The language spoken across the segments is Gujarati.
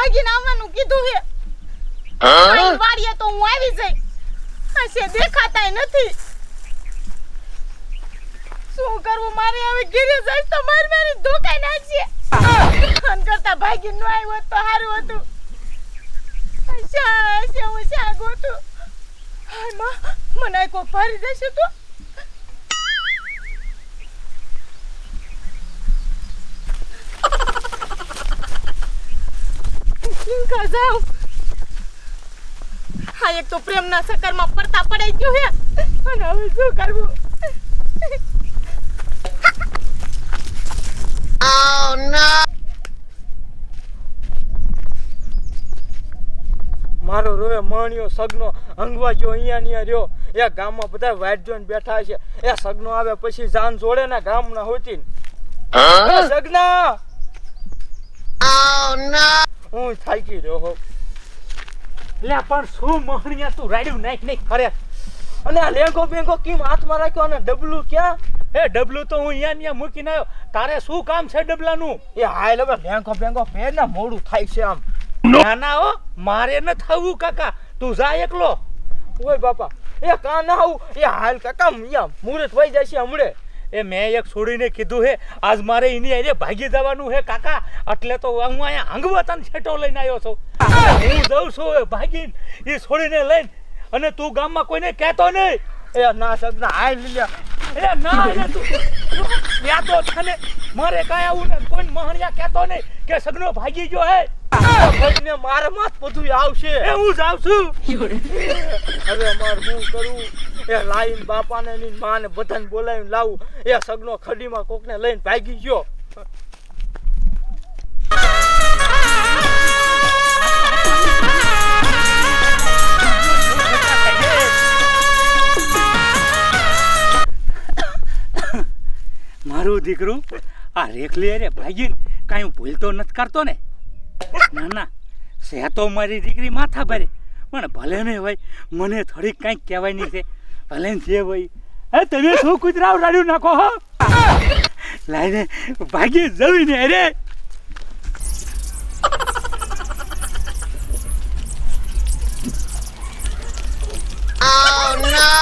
ભાગીને આવવાનું કીધું છે આ વાડીએ તો હું આવી જઈ આશે દેખાતાય નથી શું કરવું મારે હવે ઘરે જઈશ તો મારી ધોકાઈ નાખશે ફોન કરતા ભાગી ન આવ્યો તો સારું હતું આશે હું શા ગોતું હાય માં મને કોઈ ફરી જશે તો કિંકા જાવ હા એક તો પ્રેમના ચક્કરમાં પડતા પડાઈ ગયો હે અને હવે શું કરવું Oh no! મારો રોવે માણ્યો સગનો અંગવા જો અહીંયા રહ્યો એ ગામમાં બધા વાઈટ જોઈને બેઠા છે એ સગનો આવે પછી જાન જોડે ને ગામના હોતી સગના Oh no! હું થાકી રહ્યો હો લે પણ શું મહણિયા તું રાડ્યું નાખ ખરે અને આ લેંગો બેંગો કેમ હાથમાં રાખ્યો અને ડબલું ક્યાં એ ડબલું તો હું અહીંયા મૂકીને આવ્યો તારે શું કામ છે ડબલાનું એ હાય લે લેંગો બેંગો પહેર ને મોડું થાય છે આમ ના ના હો મારે ન થવું કાકા તું જા એકલો ઓય બાપા એ કા ના આવું એ હાલ કાકા અહીંયા મુહૂર્ત વઈ જાય છે હમણે એ મેં એક છોડીને કીધું હે આજ મારે એની આરે ભાગી જવાનું હે કાકા એટલે તો હું અહીંયા અંગવતન છેટો લઈને આવ્યો છું હું જઉં છું ભાગીને એ છોડીને લઈને અને તું ગામમાં કોઈને કહેતો નહીં એ ના સગના હાય લીયા એ ના એ તું યા તો તને મારે કાંઈ આવું ને કોઈ મહણિયા કહેતો નહીં કે સગનો ભાગી ગયો હે ભાઈને મારે માથ બધું આવશે એ હું જાઉં છું હવે માર શું કરું એ લાઈન બાપાને ની માને બધાને બોલાવીને લાવું એ સગનો ખડીમાં કોકને લઈને ભાગી ગયો મારું દીકરું આ રેખલી અરે ભાગીને કાંઈ હું ભૂલતો નથી કરતો ને ના ના સે તો મારી દીકરી માથા ભરે પણ ભલે ને ભાઈ મને થોડીક કાંઈક કહેવાની છે ભલે ને છે ભાઈ હે તમે શું કૂતરાવ રાડ્યું નાખો હો લાઈને ભાગી જવીને અરે Oh no!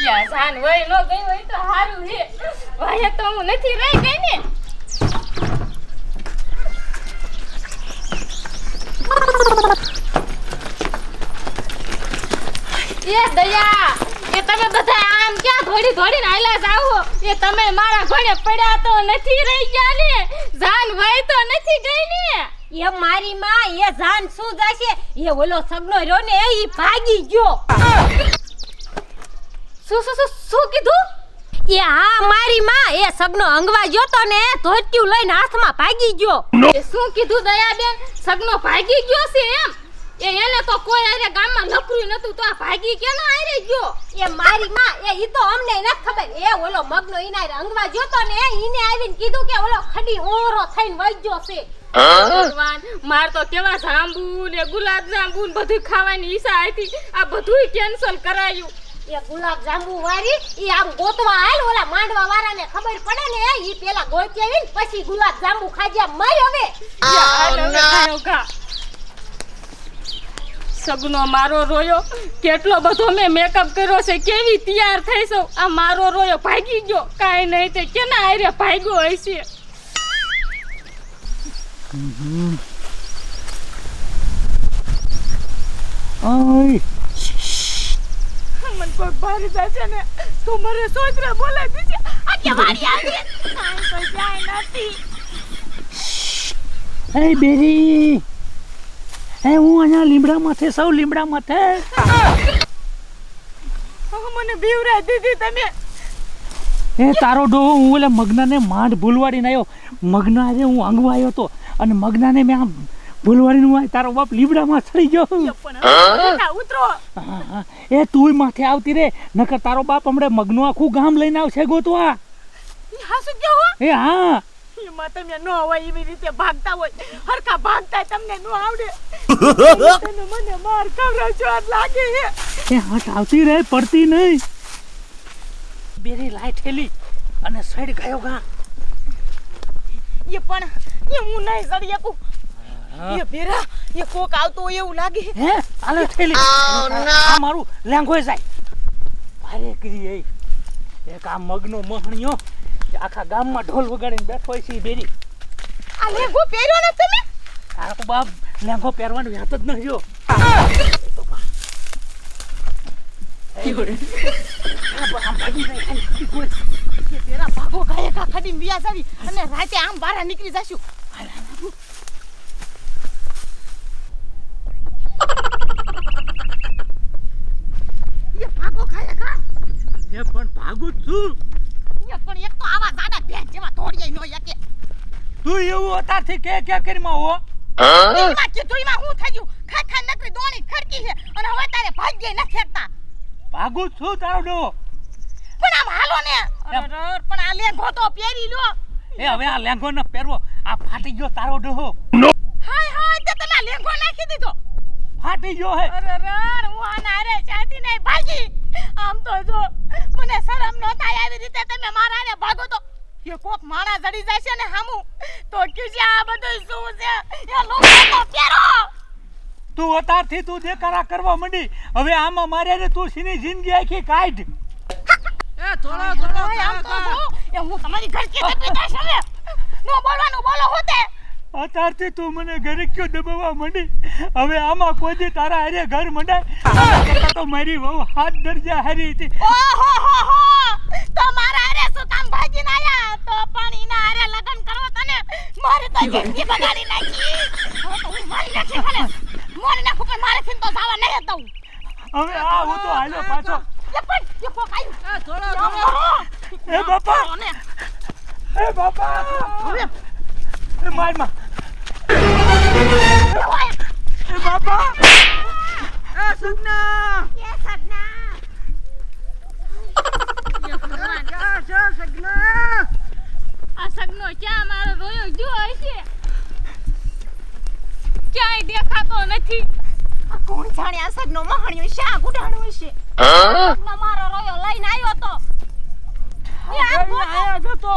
યા જાન વઈ નો ગઈ હોય તો હારું છે વાય તો હું નથી રહી ગઈ ને એ દયા એ તમે બધા આમ ક્યાં ધોડીને હાલ્યા જાઓ એ તમે મારા ઘોડે પડ્યા તો નથી રહી ગયા ને જાન વઈ તો નથી ગઈ ને એ મારી માં એ જાન શું જાશે એ ઓલો સગનો રહ્યો ને ઈ ભાગી ગયો શું કીધું એ હા મારી માં એ સગનો અંગવા ગયો તો ને ધોતિયું લઈને હાથમાં ભાગી ગયો એ શું કીધું દયાબેન સગનો ભાગી ગયો છે એમ એને તો કોઈ આરે ગામમાં લપરું નતું તો આ ભાગી કેનો આરે ગયો એ મારી માં એ ઈ તો અમને ન ખબર એ ઓલો મગનો ઈના અંગવા ગયો તો ને ઈને આવીને કીધું કે ઓલો ખડી ઓરો થઈને વઈ ગયો છે ભગવાન માર તો કેવા જાંબુ ને ગુલાબ જાંબુ ને બધું ખાવાની ઈચ્છા હતી આ બધું કેન્સલ કરાયું એ ગુલાબ જાંબુ વારી ઈ આમ ગોતવા આલ ઓલા માંડવા વાળાને ખબર પડે ને ઈ પેલા ગોતી આવીને પછી ગુલાબ જાંબુ ખાજ્યા મર હવે સગનો મારો રોયો કેટલો બધો મેં મેકઅપ કર્યો છે કેવી તૈયાર થઈ છું આ મારો રોયો ભાગી ગયો કાઈ નહીં તે કેના આરે ભાગ્યો હશે ઓય મન કોઈ ભારી જાય ને તો મારે સોચરા બોલાવી દીજે આ કે વાડી આવી કાઈ તો જાય નથી એ બેરી એ હું અહીંયા લીમડા માથે સૌ લીમડા માથે મને બીવરા દીધી તમે એ તારો ડો હું ઓલા મગનાને માંડ ભૂલવાડીને આવ્યો મગના આજે હું અંગવા આવ્યો તો અને મગનાને મેં આમ ભૂલવાડીને તારો બાપ લીમડામાં ચડી ગયો ઉતરો એ તુંય માથે આવતી રે નકર તારો બાપ હમણે મગનું આખું ગામ લઈને આવશે ગોતવા હાસુ ગયો હો એ હા એમાં તમે નો હોય એવી રીતે ભાગતા હોય હરખા ભાગતા તમને નો આવડે મને માર ખવરાવ છો લાગે હે એ હટ આવતી રહે પડતી નહીં બેરી લાઈ ઠેલી અને સડ ગયો ગા. એ પણ એ હું નહીં સડી શકું. એ ભેરા એ કોક આવતો હોય એવું લાગે. હે આલે ઠેલી. આ મારું લેંગોય જાય. ભારે કરી એ એક આ મગનો મહણિયો આખા ગામમાં ઢોલ વગાડીને બેઠો હોય છે ઈ બેરી. આ લેંગો પહેર્યો ને તમે? આ તો બાપ લેંગો પહેરવાનો વ્યાત જ ન રહ્યો. પેલા ભાગો ખાય કા ખડીને વ્યાસ આવી અને રાતે આમ બહાર નીકળી જશું. એ ભાગો ખાય કા એ પણ ભાગું જ છું. એ પણ એક તો આવા જાડા ભેંસ જેવા તોડિયાય નો એકે. તું એવું અતારથી કે કરીમાં હો. એમાં કીધું એમાં હું થઈ ગયું ખા ખા નકરી દોણી ખડકી છે અને હવે તારે ભાગ્ય ન ખેકતા. ભાગું જ છું તારો ડો. પણ આમ હાલો ને. અરે પણ આ લેંઘો તો પહેરી લો. એ હવે આ લેંગો ન પહેરવો. આ ફાટી ગયો તારો ડોહો. હાય હાય તે તમે આ લેંઘો નાખી દીધો. ફાટી ગયો હે. અરે હું આના રે ચાતી નહીં ભાગી. આમ તો જો મને શરમ ન થાય આવી રીતે તમે મારા રે ભાગો તો એ કોક માણા જડી જાય છે ને હામું તો કીજે આ બધું શું છે એ લોકો તો પહેરો. તું અતારથી તું દેખાડા કરવા માંડી. હવે આમાં મારે રે તું સીની જિંદગી આખી કાઢ. આમ તો જો એ હું તમારી ઘર કે બેઠા છે હવે નો બોલવાનું બોલો હોતે. અત્યારથી તું મને ઘરે ક્યો દબાવવા માંડી. હવે આમાં કોઈ દી તારા હારે ઘર મંડાય. આના કરતા તો મારી વહુ હાથ દરજા હારી હતી. ઓહો હો હો તો મારા હારે શું કામ ભાગીને આયા તો પણ ઈના હારે લગન કરો તને મારે તો જિંદગી બગાડી નાખી. હવે તો હું મારી નાખી ભલે મારી નાખું પણ મારે થી તો જવા નહીં દઉં. હવે આ હું તો હાલ્યો પાછો. એ પણ એ કોક આવ્યું. એ બાપા એ બાપા એ માર માં એ બાપા એ સગના એ સગના આ સગનો ક્યાં મારો રોયો ગયો હશે? ક્યાંય દેખાતો નથી. આ કોણ જાણે આ સગનો મહાણ્યો શા ગુડાણો હશે. સગનો મારો રોયો લઈને આવ્યો તો એ આ જતો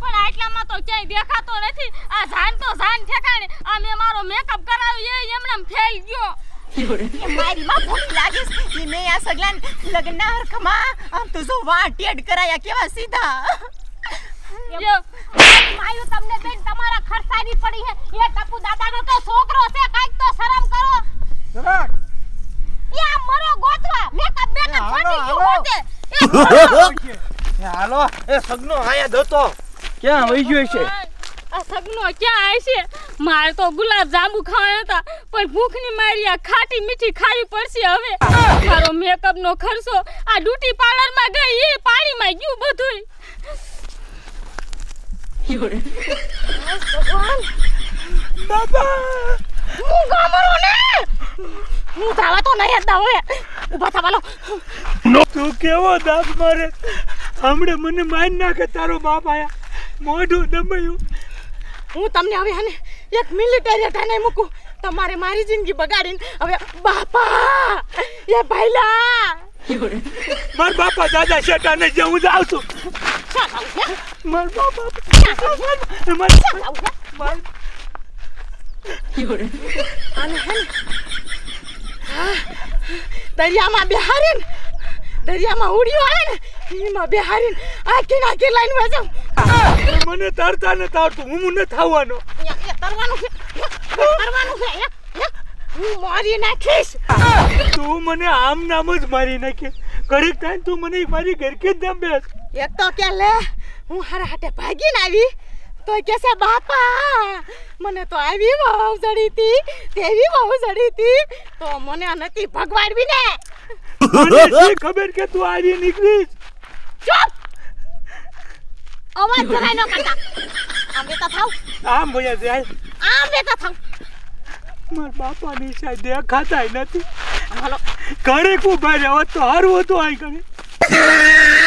પણ આટલામાં તો ક્યાંય દેખાતો નથી. આ જાન તો જાન ઠેકાણે. આ મેં મારો મેકઅપ કરાવ્યો એ એમનેમ ફેલ ગયો. એ મારી માં ભૂલી લાગીશ કે મેં આ સગલાન લગ્નના હરખમાં આમ તો જો વાહ ટેડ કરાયા કેવા સીધા. માયું તમને બેન તમારા ખર્ચાની પડી હે. એ ટપુ દાદાનો તો છોકરો છે કાઈક તો શરમ કરો. જરાક એ આ મરો ગોતવા મેકઅપ બેકઅપ ફાટી ગયો હોતે. એ હાલો એ સગનો આયા જતો ક્યાં વઈ ગયો છે? આ સગનો ક્યાં હશે? મારે તો ગુલાબ જાંબુ ખાવાના હતા પણ ભૂખની મારી આ ખાટી મીઠી ખાવી પડશે હવે. મારો મેકઅપ નો ખર્ચો આ બ્યુટી પાર્લર માં ગઈ એ પાણીમાં ગયું બધું. બાબા હું ગામરો ને હું જાવા તો નહીં હતા હવે ઊભા થવાનો. તું કેવો દાબ મારે. હમણે મને મારી નાખે તારો બાપ આયા. મોઢું દબાયું. હું તમને હવે હને એક મિલિટરી અટાને મૂકું. તમારે મારી જિંદગી બગાડીને હવે બાપા એ ભાઈલા માર બાપા દાદા શેટાને જે હું જાઉં છું. માર બાપા દરિયામાં બેહારીને દરિયામાં ઉડ્યો આવે ને એમાં બેહારીને આખી નાખી લાઈન વેચો. મને તરતા ન આવડતું. હું ન થવાનો. તરવાનું છે તરવાનું છે હું મારી નાખીશ. તું મને આમ નામ જ મારી નાખે. ઘડીક ટાઈમ તું મને મારી ઘર કે જ બેસ. એક તો કે લે હું હારા હાટે ભાગીને આવી તો કે છે બાપા મને તો આવી વહુ જડી હતી તેવી વહુ જડી હતી તો મને નથી ભગવાડવી ને. મને શી ખબર કે તું આવી નીકળીશ. ચૂપ અવાજ જરાય ન કરતા. આમ બેટા થાવ આમ ભૈયા જાય. આમ બેટા થાવ. મારા બાપાની સાઈડ દેખાતાય નથી. હાલો ઘડીક ઉભા રહ્યા હોત તો હારું હતું. આ ઘડી